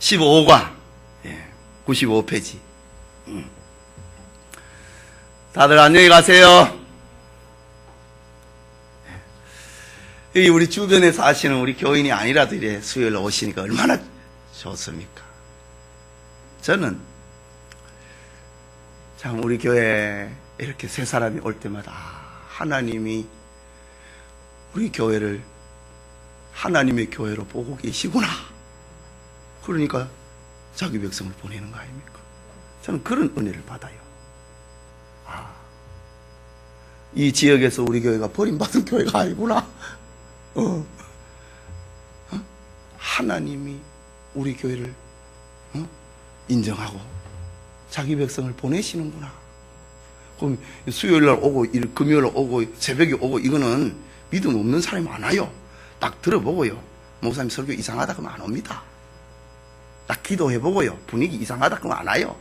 15과 95페이지. 다들 안녕히 가세요. 여기 우리 주변에 사시는 우리 교인이 아니라도 이래 수요일에 오시니까 얼마나 좋습니까? 저는 참 우리 교회에 이렇게 새 사람이 올 때마다 하나님이 우리 교회를 하나님의 교회로 보고 계시구나. 그러니까 자기 백성을 보내는 거 아닙니까? 저는 그런 은혜를 받아요. 이 지역에서 우리 교회가 버림받은 교회가 아니구나. 하나님이 우리 교회를 인정하고 자기 백성을 보내시는구나. 그럼 수요일날 오고 금요일날 오고 새벽에 오고 이거는 믿음 없는 사람이 많아요. 딱 들어보고요, 목사님 설교 이상하다 그러면 안 옵니다. 딱 기도해보고요, 분위기 이상하다 그러면 안 와요.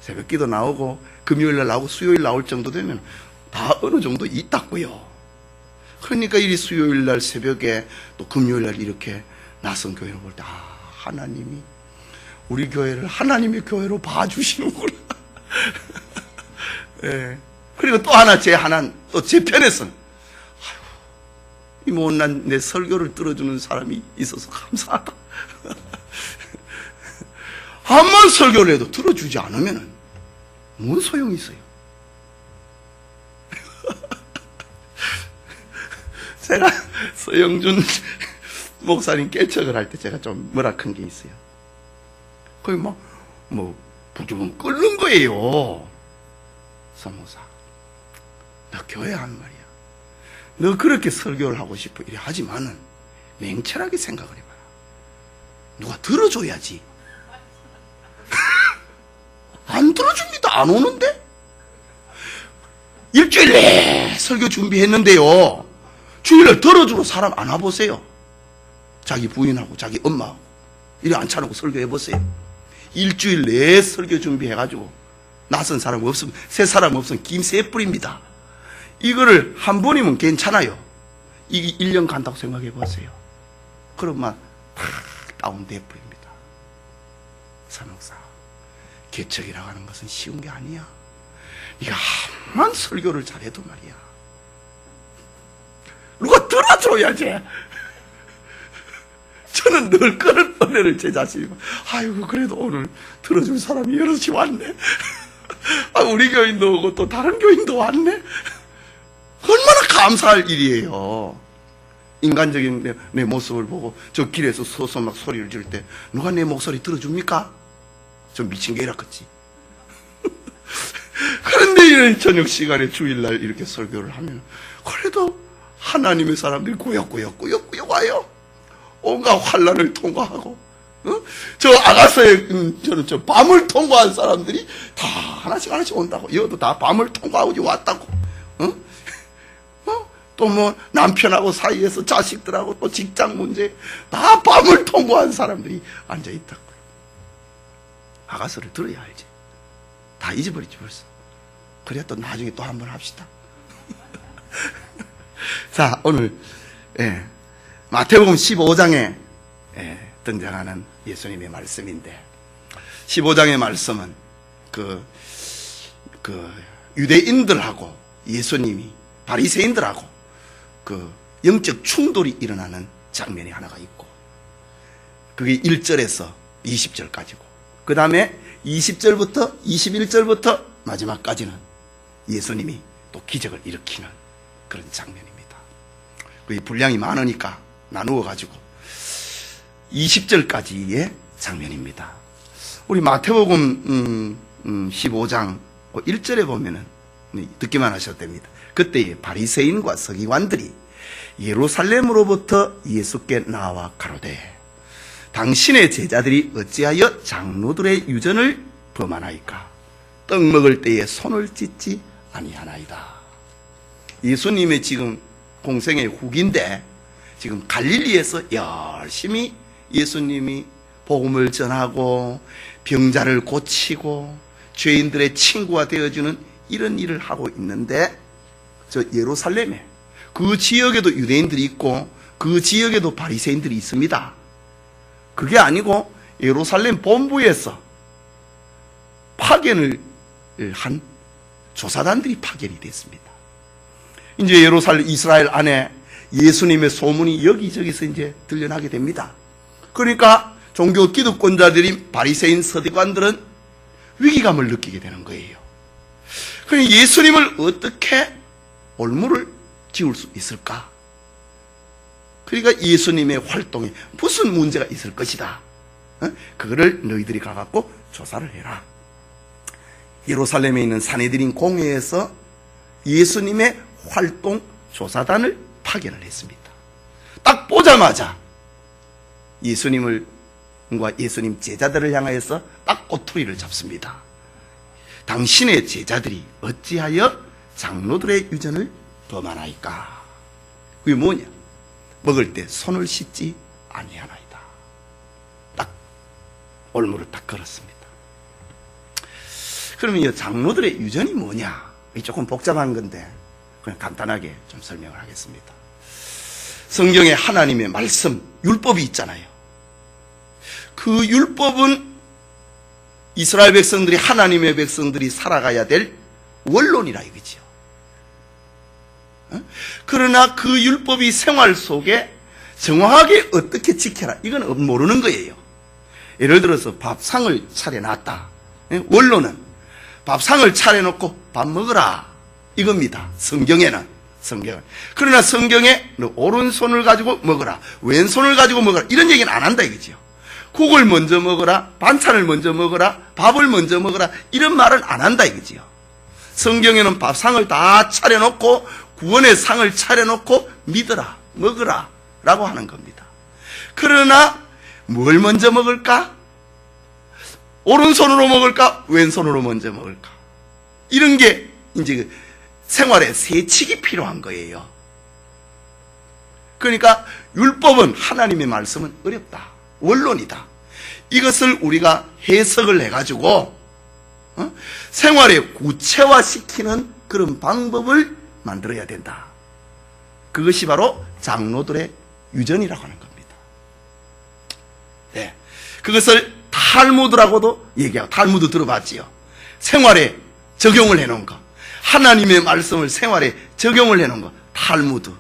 새벽 기도 나오고 금요일날 나오고 수요일 나올 정도 되면 다 어느 정도 있다고요. 그러니까 이 수요일날 새벽에 또 금요일날 이렇게 낯선 교회를 볼 때 하나님이 우리 교회를 하나님의 교회로 봐주시는구나. 네. 그리고 또 하나 또 제 편에서는 이 못난 내 설교를 들어주는 사람이 있어서 감사하다. 한번 설교를 해도 들어주지 않으면 뭔 소용이 있어요? 제가 서영준 목사님 깨척을 할 때 제가 좀 뭐라 큰 게 있어요. 거의 부주금 끓는 거예요. 사모사, 너 교회 한 말이야. 너 그렇게 설교를 하고 싶어 이래 하지만은 맹철하게 생각을 해봐라. 누가 들어줘야지. 안 들어줍니다. 안 오는데? 일주일 내에 설교 준비했는데요, 주일날 들어주러 사람 안 와보세요. 자기 부인하고 자기 엄마하고 이래 앉혀놓고 설교해보세요. 일주일 내에 설교 준비해가지고 낯선 사람 없으면, 새 사람 없으면 김새 뿌립니다. 이거를 한 번이면 괜찮아요. 이게 1년 간다고 생각해보세요. 그러면 탁 다운돼 뿌립니다. 사목사, 개척이라고 하는 것은 쉬운 게 아니야. 네가 한만 설교를 잘해도 말이야, 누가 들어줘야지. 저는 늘 그런 은혜를 제 자신이, 아이고 그래도 오늘 들어줄 사람이 여럿이 왔네. 우리 교인도 오고 또 다른 교인도 왔네. 얼마나 감사할 일이에요. 인간적인 내 모습을 보고 저 길에서 서서 막 소리를 지를 때 누가 내 목소리 들어줍니까? 좀 미친 게 이렇겠지. 그런데 이런 저녁 시간에 주일날 이렇게 설교를 하면 그래도 하나님의 사람들이 꾸역꾸역 와요. 온갖 환란을 통과하고, 저 아가서에 저는 저 밤을 통과한 사람들이 다 하나씩 온다고. 이것도 다 밤을 통과하고 왔다고. 또 남편하고 사이에서 자식들하고 또 직장 문제 다 밤을 통과한 사람들이 앉아 있다고요. 아가서를 들어야 알지. 다 잊어버리지 벌써. 그래야 또 나중에 또 한번 합시다. 자, 오늘 마태복음 15장에 등장하는 예수님의 말씀인데, 15장의 말씀은 그 유대인들하고 예수님이 바리새인들하고 그 영적 충돌이 일어나는 장면이 하나가 있고, 그게 1절에서 20절까지고, 그 다음에 20절부터 21절부터 마지막까지는 예수님이 또 기적을 일으키는 그런 장면입니다. 그 분량이 많으니까 나누어 가지고 20절까지의 장면입니다. 우리 마태복음 15장 1절에 보면은 듣기만 하셔도 됩니다. 그때에 바리새인과 서기관들이 예루살렘으로부터 예수께 나와 가로되, 당신의 제자들이 어찌하여 장로들의 유전을 범하나이까? 떡 먹을 때에 손을 찢지 아니하나이다. 예수님의 지금 공생의 후기인데, 지금 갈릴리에서 열심히 예수님이 복음을 전하고 병자를 고치고 죄인들의 친구가 되어주는 이런 일을 하고 있는데, 저 예루살렘에 그 지역에도 유대인들이 있고 그 지역에도 바리새인들이 있습니다. 그게 아니고 예루살렘 본부에서 파견을 한 조사단들이 파견이 됐습니다. 이제 예루살렘 이스라엘 안에 예수님의 소문이 여기저기서 이제 들려나게 됩니다. 그러니까 종교 기득권자들인 바리새인 서기관들은 위기감을 느끼게 되는 거예요. 그러니 예수님을 어떻게 올무를 지을 수 있을까? 그러니까 예수님의 활동에 무슨 문제가 있을 것이다. 그거를 너희들이 가갖고 조사를 해라. 예루살렘에 있는 산헤드린 공회에서 예수님의 활동 조사단을 파견을 했습니다. 딱 보자마자 예수님과 예수님 제자들을 향하여서 딱 꼬투리를 잡습니다. 당신의 제자들이 어찌하여 장로들의 유전을 범하나이까? 그게 뭐냐? 먹을 때 손을 씻지 아니하나이다. 딱 올무를 딱 걸었습니다. 그러면 이 장로들의 유전이 뭐냐? 조금 복잡한 건데 그냥 간단하게 좀 설명을 하겠습니다. 성경에 하나님의 말씀, 율법이 있잖아요. 그 율법은 이스라엘 백성들이, 하나님의 백성들이 살아가야 될 원론이라 이거지요. 그러나 그 율법이 생활 속에 정확하게 어떻게 지켜라, 이건 모르는 거예요. 예를 들어서 밥상을 차려놨다. 원론은 밥상을 차려놓고 밥 먹으라 이겁니다. 성경은. 그러나 성경에 너 오른손을 가지고 먹어라, 왼손을 가지고 먹어라, 이런 얘기는 안 한다 이거죠. 국을 먼저 먹어라, 반찬을 먼저 먹어라, 밥을 먼저 먹어라, 이런 말은 안 한다 이거지요. 성경에는 밥상을 다 차려놓고 구원의 상을 차려놓고 믿어라, 먹으라 라고 하는 겁니다. 그러나 뭘 먼저 먹을까? 오른손으로 먹을까? 왼손으로 먼저 먹을까? 이런 게 이제 생활에 세칙이 필요한 거예요. 그러니까 율법은, 하나님의 말씀은 어렵다, 원론이다. 이것을 우리가 해석을 해가지고 생활에 구체화시키는 그런 방법을 만들어야 된다. 그것이 바로 장로들의 유전이라고 하는 겁니다. 네. 그것을 탈무드라고도 얘기하고, 탈무드 들어봤지요? 생활에 적용을 해놓은 거, 하나님의 말씀을 생활에 적용을 해놓은 거, 탈무드.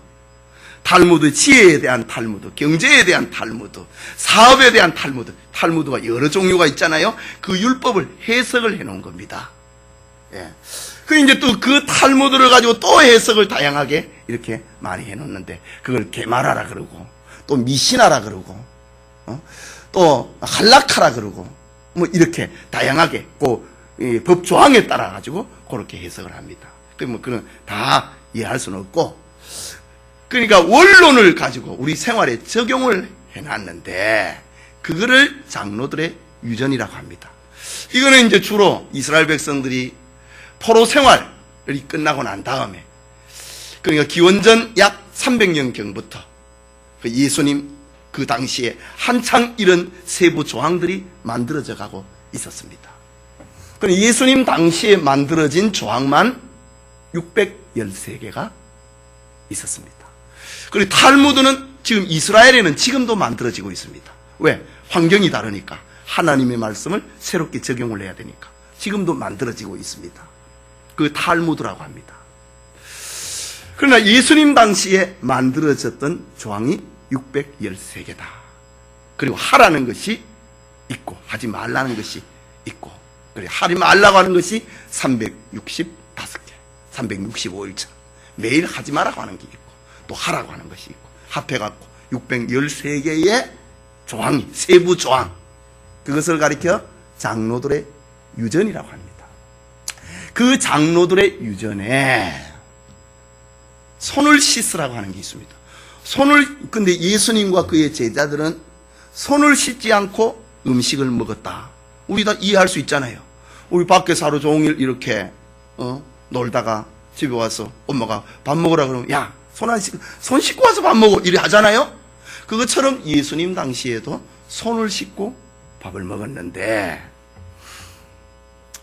지혜에 대한 탈무드, 경제에 대한 탈무드, 사업에 대한 탈무드. 탈무드가 여러 종류가 있잖아요. 그 율법을 해석을 해놓은 겁니다. 예. 그 이제 또 그 탈무드를 가지고 또 해석을 다양하게 이렇게 많이 해놓는데, 그걸 게마라라 그러고, 또 미시나라 그러고, 또 할라카라 그러고, 뭐 이렇게 다양하게 법 조항에 따라 가지고 그렇게 해석을 합니다. 뭐 그건 다 이해할 수는 없고, 그러니까 원론을 가지고 우리 생활에 적용을 해놨는데 그거를 장로들의 유전이라고 합니다. 이거는 이제 주로 이스라엘 백성들이 포로 생활이 끝나고 난 다음에, 그러니까 기원전 약 300년경부터 예수님 그 당시에 한창 이런 세부 조항들이 만들어져 가고 있었습니다. 그럼 예수님 당시에 만들어진 조항만 613개가 있었습니다. 그리고 탈무드는 지금 이스라엘에는 지금도 만들어지고 있습니다. 왜? 환경이 다르니까. 하나님의 말씀을 새롭게 적용을 해야 되니까 지금도 만들어지고 있습니다. 그 탈무드라고 합니다. 그러나 예수님 당시에 만들어졌던 조항이 613개다. 그리고 하라는 것이 있고 하지 말라는 것이 있고, 그리고 하지 말라고 하는 것이 365개, 365일째 매일 하지 말라고 하는 게 있고, 또 하라고 하는 것이 있고, 합해갖고 613개의 조항이, 세부 조항, 그것을 가리켜 장로들의 유전이라고 합니다. 그 장로들의 유전에 손을 씻으라고 하는 게 있습니다. 근데 예수님과 그의 제자들은 손을 씻지 않고 음식을 먹었다. 우리 다 이해할 수 있잖아요. 우리 밖에서 하루 종일 이렇게 놀다가 집에 와서 엄마가 밥 먹으라 그러면, 야, 손 씻고 와서 밥 먹어, 이래 하잖아요. 그것처럼 예수님 당시에도 손을 씻고 밥을 먹었는데,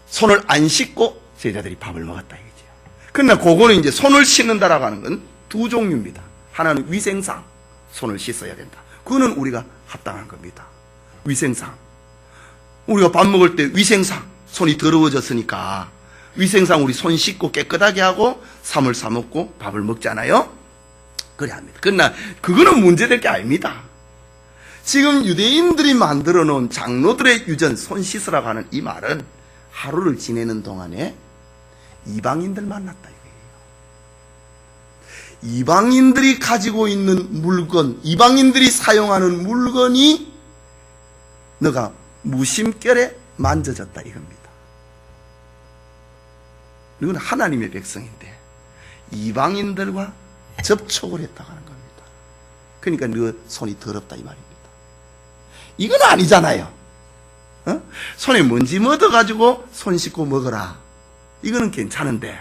손을 안 씻고 제자들이 밥을 먹었다 이거죠. 그러나 그거는 이제 손을 씻는다라고 하는 건 두 종류입니다. 하나는 위생상 손을 씻어야 된다. 그거는 우리가 합당한 겁니다. 위생상. 우리가 밥 먹을 때 위생상, 손이 더러워졌으니까 위생상 우리 손 씻고 깨끗하게 하고 삼을 싸먹고 밥을 먹잖아요. 그래 합니다. 그러나 그거는 문제될 게 아닙니다. 지금 유대인들이 만들어 놓은 장로들의 유전, 손 씻으라고 하는 이 말은 하루를 지내는 동안에 이방인들 만났다 이거예요. 이방인들이 가지고 있는 물건, 이방인들이 사용하는 물건이 너가 무심결에 만져졌다 이겁니다. 이건 하나님의 백성인데 이방인들과 접촉을 했다고 하는 겁니다. 그러니까 너 손이 더럽다 이 말입니다. 이건 아니잖아요. 손에 먼지 묻어가지고 손 씻고 먹어라. 이거는 괜찮은데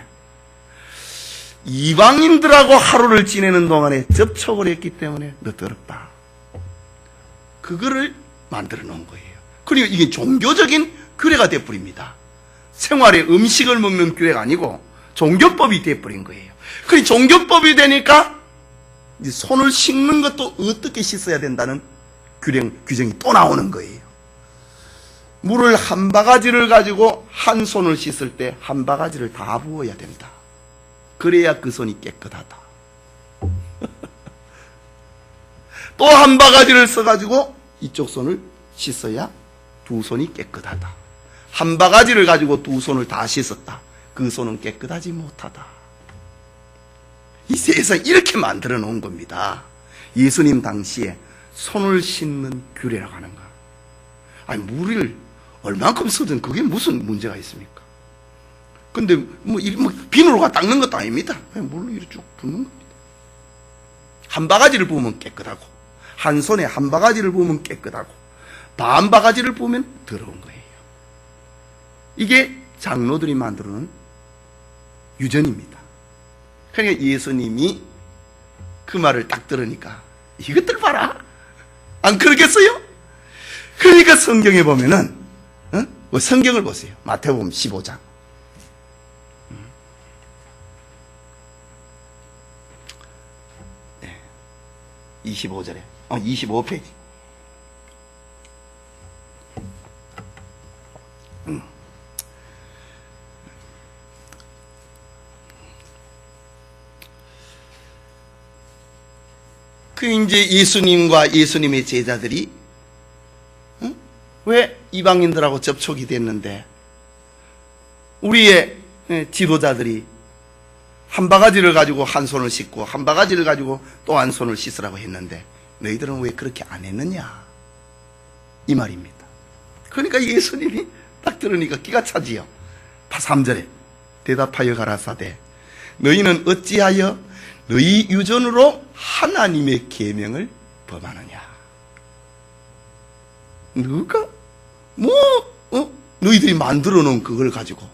이방인들하고 하루를 지내는 동안에 접촉을 했기 때문에 너 더럽다. 그거를 만들어 놓은 거예요. 그리고 이게 종교적인 규례가 되어버립니다. 생활에 음식을 먹는 규례가 아니고 종교법이 되어버린 거예요. 그리고 종교법이 되니까 이제 손을 씻는 것도 어떻게 씻어야 된다는 규정이 또 나오는 거예요. 물을 한 바가지를 가지고 한 손을 씻을 때 한 바가지를 다 부어야 된다. 그래야 그 손이 깨끗하다. 또 한 바가지를 써가지고 이쪽 손을 씻어야 두 손이 깨끗하다. 한 바가지를 가지고 두 손을 다 씻었다. 그 손은 깨끗하지 못하다. 이 세상 이렇게 만들어 놓은 겁니다. 예수님 당시에 손을 씻는 규례라고 하는 거. 아니 물을 얼만큼 쓰든 그게 무슨 문제가 있습니까? 근데 뭐 비누로가 닦는 것도 아닙니다. 그냥 물로 이렇게 쭉 붓는 겁니다. 한 바가지를 부으면 깨끗하고 한 손에 한 바가지를 부으면 깨끗하고 반 바가지를 부으면 더러운 거예요. 이게 장로들이 만들어놓은 유전입니다. 그러니까 예수님이 그 말을 딱 들으니까 이것들 봐라. 안 그러겠어요? 그러니까 성경에 보면은 성경을 보세요. 마태복음 15장 25절에 25페이지 그 이제 예수님과 예수님의 제자들이 왜 이방인들하고 접촉이 됐는데 우리의 지도자들이 한 바가지를 가지고 한 손을 씻고 한 바가지를 가지고 또 한 손을 씻으라고 했는데 너희들은 왜 그렇게 안 했느냐 이 말입니다. 그러니까 예수님이 딱 들으니까 기가 차지요. 3절에 대답하여 가라사대 너희는 어찌하여 너희 유전으로 하나님의 계명을 범하느냐. 너가 너희들이 만들어 놓은 그걸 가지고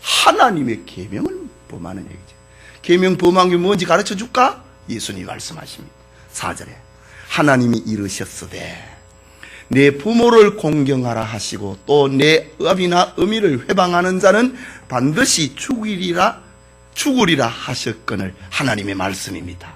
하나님의 계명을 범하는 얘기죠. 계명 범한 게 뭔지 가르쳐 줄까? 예수님이 말씀하십니다. 4절에 하나님이 이르셨으되 내 부모를 공경하라 하시고 또 내 아비나 어미를 회방하는 자는 반드시 죽으리라 하셨거늘 하나님의 말씀입니다.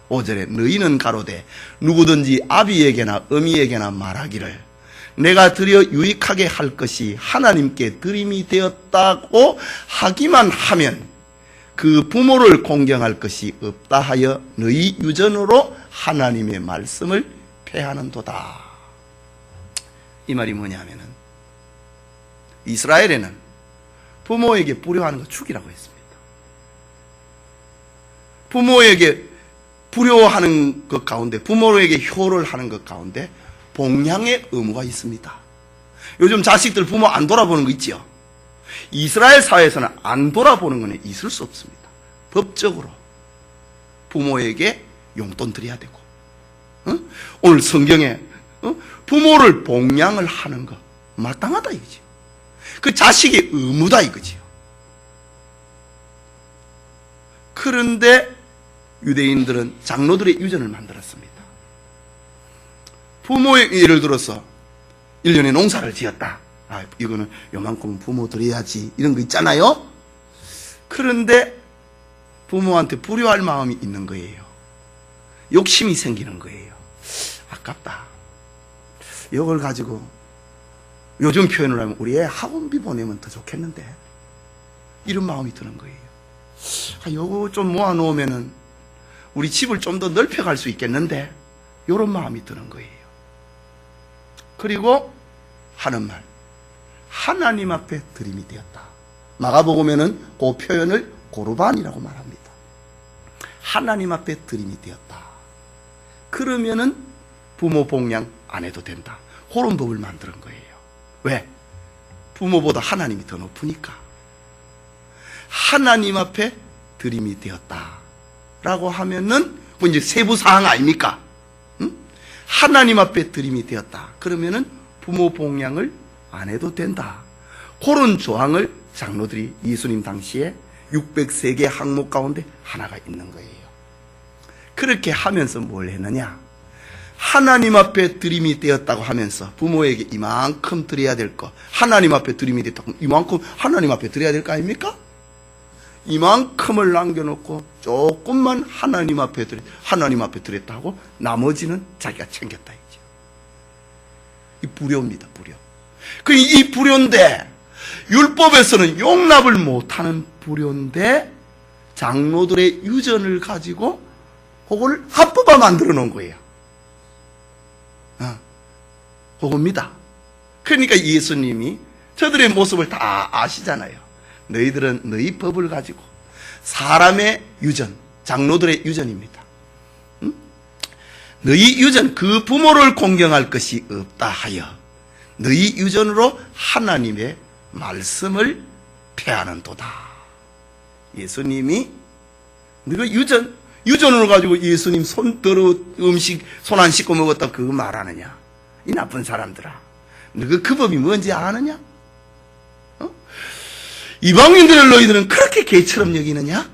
5절에 너희는 가로되 누구든지 아비에게나 어미에게나 말하기를 내가 드려 유익하게 할 것이 하나님께 드림이 되었다고 하기만 하면 그 부모를 공경할 것이 없다 하여 너희 유전으로 하나님의 말씀을 폐하는도다. 이 말이 뭐냐면은 이스라엘에는 부모에게 불효하는 거 죽이라고 했습니다. 부모에게 불효하는 것 가운데 부모에게 효를 하는 것 가운데 봉양의 의무가 있습니다. 요즘 자식들 부모 안 돌아보는 거 있지요? 이스라엘 사회에서는 안 돌아보는 건 있을 수 없습니다. 법적으로 부모에게 용돈 드려야 되고 오늘 성경에 부모를 봉양을 하는 거 마땅하다 이거죠. 그 자식의 의무다 이거지요. 그런데 유대인들은 장로들의 유전을 만들었습니다. 부모의 예를 들어서 1년에 농사를 지었다. 이거는 요만큼 부모 드려야지 이런 거 있잖아요. 그런데 부모한테 불효할 마음이 있는 거예요. 욕심이 생기는 거예요. 아깝다. 이걸 가지고 요즘 표현을 하면 우리 애 학원비 보내면 더 좋겠는데, 이런 마음이 드는 거예요. 요거 좀 모아놓으면은 우리 집을 좀 더 넓혀갈 수 있겠는데, 이런 마음이 드는 거예요. 그리고 하는 말, 하나님 앞에 들임이 되었다. 마가복음에는 그 표현을 고르반이라고 말합니다. 하나님 앞에 들임이 되었다. 그러면은 부모 봉양 안 해도 된다. 그런 법을 만드는 거예요. 왜? 부모보다 하나님이 더 높으니까. 하나님 앞에 들임이 되었다 라고 하면은 그 이제 세부 사항 아닙니까? 응? 하나님 앞에 들임이 되었다. 그러면은 부모 봉양을 안 해도 된다. 그런 조항을 장로들이 예수님 당시에 603개 항목 가운데 하나가 있는 거예요. 그렇게 하면서 뭘 했느냐? 하나님 앞에 들임이 되었다고 하면서 부모에게 이만큼 드려야 될 거, 하나님 앞에 들임이 되었다고 이만큼 하나님 앞에 드려야 될 거 아닙니까? 이만큼을 남겨놓고 조금만 하나님 앞에 드렸다 하고 나머지는 자기가 챙겼다 이죠. 이 불효입니다, 불효. 이 불효인데, 율법에서는 용납을 못하는 불효인데 장로들의 유전을 가지고 그걸 합법화 만들어 놓은 거예요. 그겁니다. 그러니까 예수님이 저들의 모습을 다 아시잖아요. 너희들은 너희 법을 가지고 사람의 유전, 장로들의 유전입니다. 너희 유전, 그 부모를 공경할 것이 없다 하여 너희 유전으로 하나님의 말씀을 폐하는도다. 예수님이 너가 유전으로 가지고 예수님 음식 손 안 씻고 먹었다 그거 말하느냐? 이 나쁜 사람들아, 너가 그 법이 뭔지 아느냐? 이방인들을 너희들은 그렇게 개처럼 여기느냐?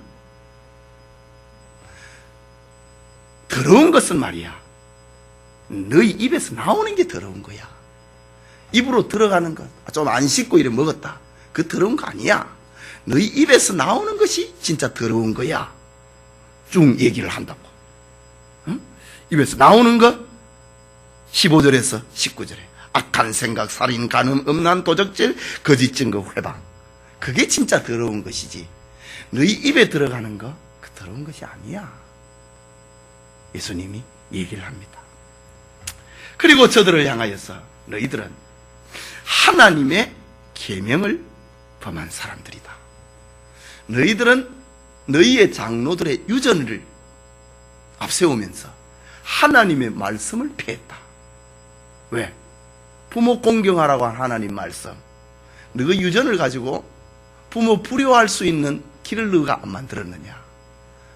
더러운 것은 말이야, 너희 입에서 나오는 게 더러운 거야. 입으로 들어가는 것, 좀 안 씻고 이래 먹었다, 그 더러운 거 아니야. 너희 입에서 나오는 것이 진짜 더러운 거야. 쭉 얘기를 한다고. 응? 입에서 나오는 것, 15절에서 19절에 악한 생각, 살인, 간음, 음란, 도적질, 거짓 증거, 회방, 그게 진짜 더러운 것이지 너희 입에 들어가는 거, 그 더러운 것이 아니야. 예수님이 얘기를 합니다. 그리고 저들을 향하여서 너희들은 하나님의 계명을 범한 사람들이다. 너희들은 너희의 장로들의 유전을 앞세우면서 하나님의 말씀을 폐했다. 왜? 부모 공경하라고 한 하나님 말씀, 너희 유전을 가지고 부모 불효할 수 있는 길을 너가 안 만들었느냐?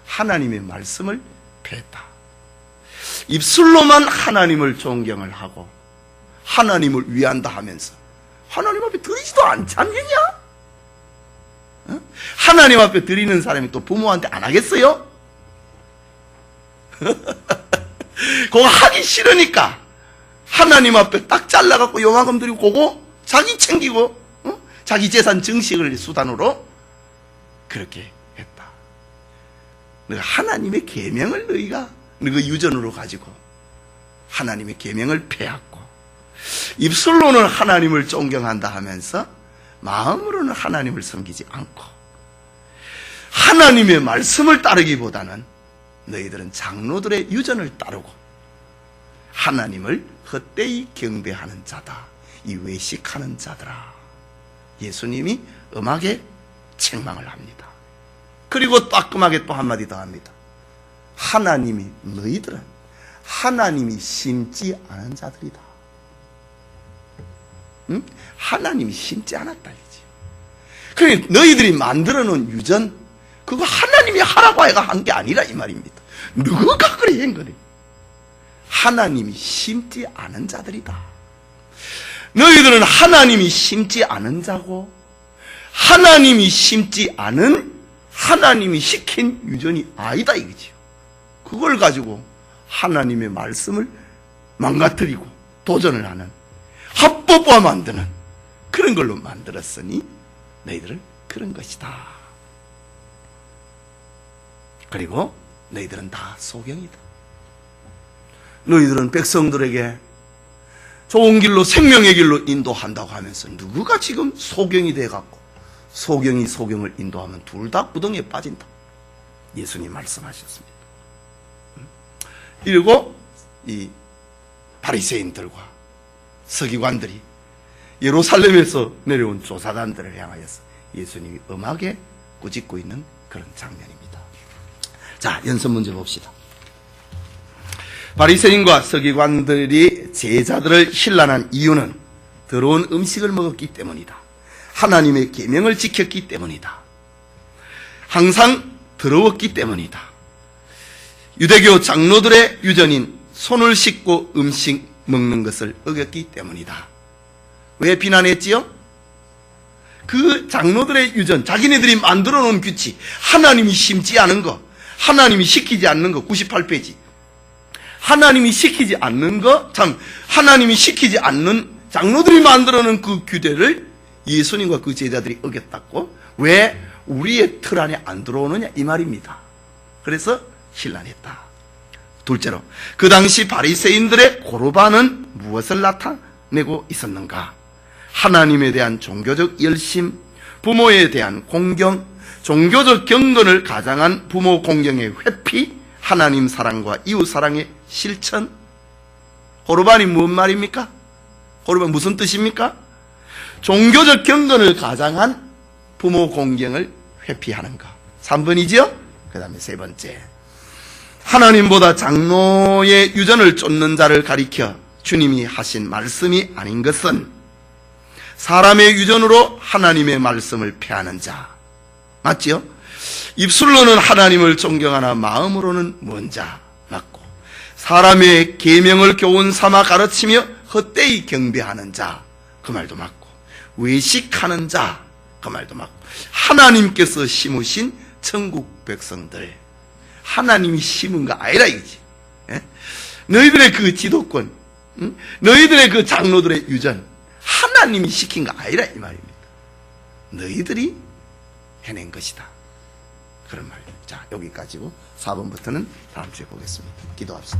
하나님의 말씀을 폐했다. 입술로만 하나님을 존경을 하고 하나님을 위한다 하면서 하나님 앞에 드리지도 않겠냐? 하나님 앞에 드리는 사람이 또 부모한테 안 하겠어요? 그거 하기 싫으니까 하나님 앞에 딱 잘라갖고 요만큼 드리고 그거 자기 챙기고 자기 재산 증식을 수단으로 그렇게 했다. 너가 하나님의 계명을 너희가 유전으로 가지고 하나님의 계명을 폐하고 입술로는 하나님을 존경한다 하면서 마음으로는 하나님을 섬기지 않고 하나님의 말씀을 따르기보다는 너희들은 장로들의 유전을 따르고 하나님을 헛되이 경배하는 자다, 이 외식하는 자들아. 예수님이 엄하게 책망을 합니다. 그리고 따끔하게 또 한마디 더 합니다. 너희들은 하나님이 심지 않은 자들이다. 응? 하나님이 심지 않았다 이지. 그러니까 너희들이 만들어 놓은 유전, 그거 하나님이 하라고 해가 한 게 아니라 이 말입니다. 누가 그래 한 거래? 하나님이 심지 않은 자들이다. 너희들은 하나님이 심지 않은 자고 하나님이 심지 않은, 하나님이 시킨 유전이 아니다 이거지요. 그걸 가지고 하나님의 말씀을 망가뜨리고 도전을 하는, 합법화 만드는 그런 걸로 만들었으니 너희들은 그런 것이다. 그리고 너희들은 다 소경이다. 너희들은 백성들에게 좋은 길로 생명의 길로 인도한다고 하면서 누구가 지금 소경이 돼갖고 소경이 소경을 인도하면 둘 다 구덩이에 빠진다. 예수님 말씀하셨습니다. 그리고 이 바리새인들과 서기관들이 예루살렘에서 내려온 조사단들을 향하여서 예수님이 엄하게 꾸짖고 있는 그런 장면입니다. 자, 연습 문제 봅시다. 바리새인과 서기관들이 제자들을 신란한 이유는 더러운 음식을 먹었기 때문이다. 하나님의 계명을 지켰기 때문이다. 항상 더러웠기 때문이다. 유대교 장로들의 유전인 손을 씻고 음식 먹는 것을 어겼기 때문이다. 왜 비난했지요? 그 장로들의 유전, 자기네들이 만들어 놓은 규칙, 하나님이 심지 않은 거, 하나님이 시키지 않는 거, 98페이지. 하나님이 시키지 않는 거, 하나님이 시키지 않는 장로들이 만들어 놓은 그 규례를 예수님과 그 제자들이 어겼다고? 왜 우리의 틀 안에 안 들어오느냐? 이 말입니다. 그래서 신란했다. 둘째로, 그 당시 바리새인들의 고르반은 무엇을 나타내고 있었는가? 하나님에 대한 종교적 열심, 부모에 대한 공경, 종교적 경건을 가장한 부모 공경의 회피, 하나님 사랑과 이웃 사랑의 실천. 고르반이 무슨 말입니까? 고르반 무슨 뜻입니까? 종교적 경건을 가장한 부모 공경을 회피하는 것. 3번이죠? 그 다음에 세 번째, 하나님보다 장로의 유전을 쫓는 자를 가리켜 주님이 하신 말씀이 아닌 것은 사람의 유전으로 하나님의 말씀을 폐하는 자. 맞지요? 입술로는 하나님을 존경하나 마음으로는 먼 자. 맞고, 사람의 계명을 교훈 삼아 가르치며 헛되이 경배하는 자. 그 말도 맞고, 외식하는 자. 그 말도 맞고, 하나님께서 심으신 천국 백성들. 하나님이 심은 거 아니라 이거지. 예? 너희들의 그 지도권, 응? 너희들의 그 장로들의 유전, 하나님이 시킨 거 아니라 이 말입니다. 너희들이 해낸 것이다. 그런 말입니다. 자, 여기까지고 4번부터는 다음 주에 보겠습니다. 기도합시다.